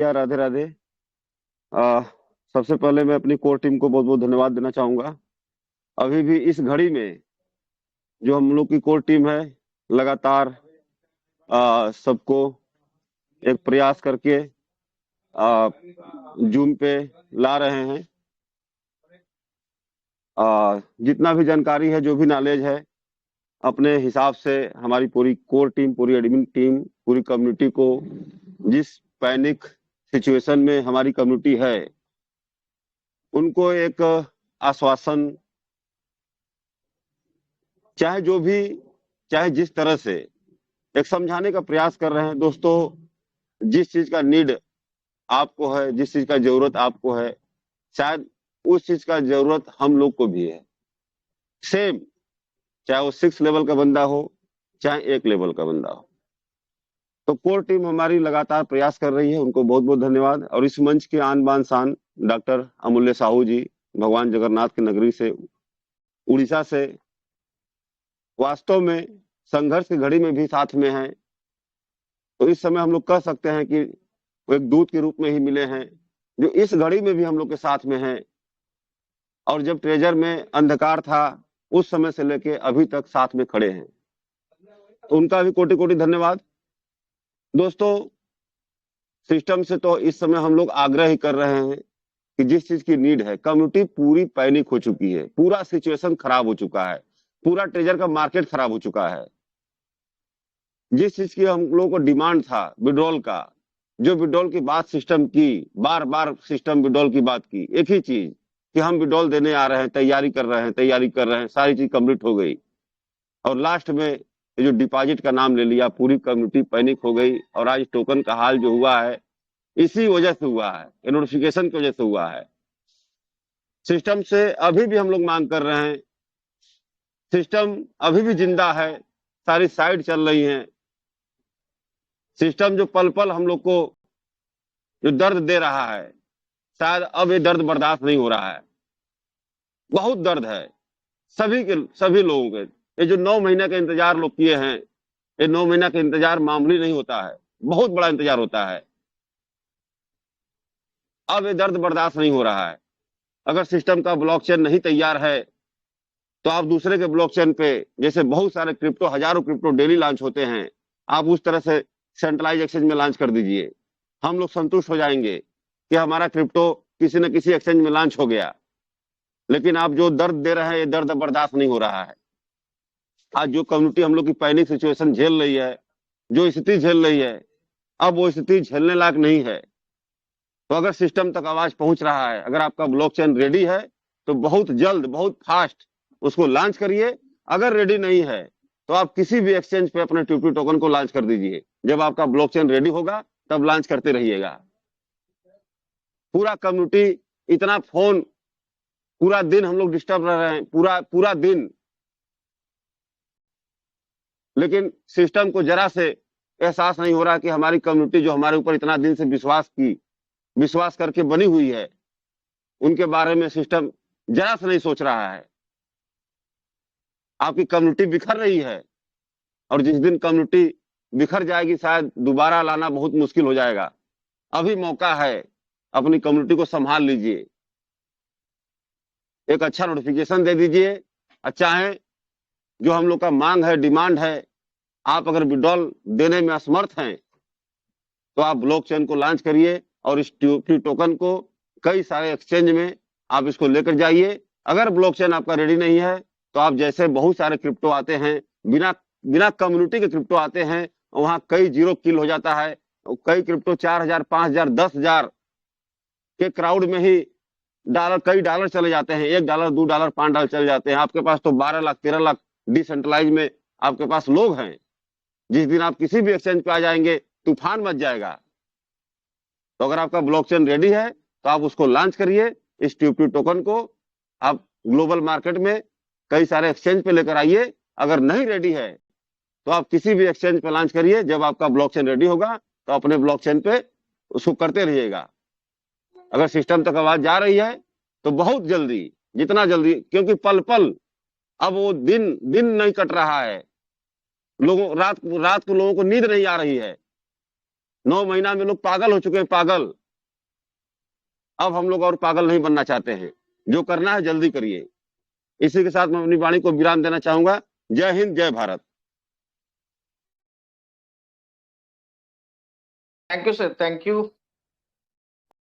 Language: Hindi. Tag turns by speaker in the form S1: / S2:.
S1: या राधे राधे। आ, सबसे पहले मैं अपनी कोर टीम को बहुत बहुत धन्यवाद देना चाहूंगा। अभी भी इस घड़ी में जो हम लोग की कोर टीम है, लगातार सबको एक प्रयास करके जूम पे ला रहे हैं। जितना भी जानकारी है, जो भी नॉलेज है, अपने हिसाब से हमारी पूरी कोर टीम, पूरी एडमिन टीम, पूरी कम्युनिटी को जिस पैनिक सिचुएशन में हमारी कम्युनिटी है, उनको एक आश्वासन, चाहे जो भी, चाहे जिस तरह से, एक समझाने का प्रयास कर रहे हैं। दोस्तों, जिस चीज का नीड आपको है, जिस चीज का जरूरत आपको है, शायद उस चीज का जरूरत हम लोग को भी है। सेम, चाहे वो 6 लेवल का बंदा हो, चाहे 1 लेवल का बंदा हो। तो कोर टीम हमारी लगातार प्रयास कर रही है, उनको बहुत बहुत धन्यवाद। और इस मंच के आन बान शान डॉक्टर अमूल्य साहू जी, भगवान जगन्नाथ की नगरी से, उड़ीसा से, वास्तव में संघर्ष की घड़ी में भी साथ में हैं। तो इस समय हम लोग कह सकते हैं कि वो एक दूत के रूप में ही मिले हैं, जो इस घड़ी में भी हम लोग के साथ में हैं। और जब ट्रेजर में अंधकार था, उस समय से लेके अभी तक साथ में खड़े हैं। तो उनका भी कोटि कोटि धन्यवाद। दोस्तों, सिस्टम से तो इस समय हम लोग आग्रह ही कर रहे हैं कि जिस चीज की नीड है, कम्युनिटी पूरी पैनिक हो चुकी है, पूरा सिचुएशन खराब हो चुका है, पूरा ट्रेजर का मार्केट खराब हो चुका है। जिस चीज की हम लोगों को डिमांड था, विड्रॉल का, जो विड्रॉल की बात सिस्टम की, बार बार सिस्टम विड्रॉल की बात की, एक ही चीज कि हम विड्रॉल देने आ रहे हैं, तैयारी कर रहे हैं, तैयारी कर रहे हैं, सारी चीज कंप्लीट हो गई। और लास्ट में ये जो डिपॉजिट का नाम ले लिया, पूरी कम्युनिटी पैनिक हो गई। और आज टोकन का हाल जो हुआ है, इसी वजह से हुआ है, ये नोटिफिकेशन की वजह से हुआ है। सिस्टम से अभी भी हम लोग मांग कर रहे हैं, सिस्टम अभी भी जिंदा है, सारी साइड चल रही हैं। सिस्टम जो पल पल हम लोग को जो दर्द दे रहा है, शायद अब ये दर्द बर्दाश्त नहीं हो रहा है। बहुत दर्द है सभी के, सभी लोगों के। ये जो 9 महीने का इंतजार लोग किए हैं, ये 9 महीना का इंतजार मामूली नहीं होता है, बहुत बड़ा इंतजार होता है। अब ये दर्द बर्दाश्त नहीं हो रहा है। अगर सिस्टम का ब्लॉकचेन नहीं तैयार है, तो आप दूसरे के ब्लॉकचेन पे, जैसे बहुत सारे क्रिप्टो, हजारों क्रिप्टो डेली लॉन्च होते हैं, आप उस तरह से सेंट्रलाइज एक्सचेंज में लॉन्च कर दीजिए। हम लोग संतुष्ट हो जाएंगे कि हमारा क्रिप्टो किसी न किसी एक्सचेंज में लॉन्च हो गया। लेकिन आप जो दर्द दे रहे हैं, ये दर्द बर्दाश्त नहीं हो रहा है। आज जो कम्युनिटी हम लोग की पैनिक सिचुएशन झेल रही है, जो स्थिति झेल रही है, अब वो स्थिति झेलने लायक नहीं है। तो अगर सिस्टम तक आवाज पहुंच रहा है, अगर आपका ब्लॉकचेन रेडी है, तो बहुत जल्द, बहुत फास्ट उसको लॉन्च करिए। अगर रेडी नहीं है, तो आप किसी भी एक्सचेंज पे अपने ट्यूपी टोकन को लॉन्च कर दीजिए। जब आपका ब्लॉकचेन रेडी होगा, तब लॉन्च करते रहिएगा। पूरा कम्युनिटी, इतना फोन, पूरा दिन हम लोग डिस्टर्ब रह रहे हैं, पूरा पूरा दिन। लेकिन सिस्टम को जरा से एहसास नहीं हो रहा कि हमारी कम्युनिटी जो हमारे ऊपर इतना दिन से विश्वास करके बनी हुई है, उनके बारे में सिस्टम जरा से नहीं सोच रहा है। आपकी कम्युनिटी बिखर रही है, और जिस दिन कम्युनिटी बिखर जाएगी, शायद दोबारा लाना बहुत मुश्किल हो जाएगा। अभी मौका है, अपनी कम्युनिटी को संभाल लीजिए, एक अच्छा नोटिफिकेशन दे दीजिए। अच्छा है, जो हम लोग का मांग है, डिमांड है, आप अगर विड्रॉल देने में असमर्थ हैं, तो आप ब्लॉकचेन को लॉन्च करिए और इस ट्यूपी टोकन को कई सारे एक्सचेंज में आप इसको लेकर जाइए। अगर ब्लॉकचेन आपका रेडी नहीं है, तो आप, जैसे बहुत सारे क्रिप्टो आते हैं, बिना बिना कम्युनिटी के क्रिप्टो आते हैं, वहां कई जीरो किल हो जाता है। कई क्रिप्टो 4,000, 5,000, 10,000 के क्राउड में ही कई डॉलर चले जाते हैं। $1, $2, $5 चले जाते हैं। आपके पास तो 12 लाख, 13 लाख डिसेंट्रलाइज में आपके पास लोग हैं। जिस दिन आप किसी भी एक्सचेंज पे आ जाएंगे, तूफान मच जाएगा। तो अगर आपका ब्लॉकचेन रेडी है, तो आप उसको लॉन्च करिए, इस ट्यूपी टोकन को आप ग्लोबल मार्केट में कई सारे एक्सचेंज पे लेकर आइए। अगर नहीं रेडी है, तो आप किसी भी एक्सचेंज पे लॉन्च करिए। जब आपका ब्लॉकचेन रेडी होगा, तो अपने ब्लॉकचेन पे उसको करते रहिएगा। अगर सिस्टम तक आवाज जा रही है, तो बहुत जल्दी, जितना जल्दी, क्योंकि पल पल, अब वो दिन दिन नहीं कट रहा है। रात रात को लोगों को नींद नहीं आ रही है। 9 महीना में लोग पागल हो चुके हैं, पागल। अब हम लोग और पागल नहीं बनना चाहते हैं। जो करना है जल्दी करिए। इसी के साथ मैं अपनी वाणी को विराम देना चाहूंगा। जय हिंद, जय Bharat.
S2: Thank you sir, thank you.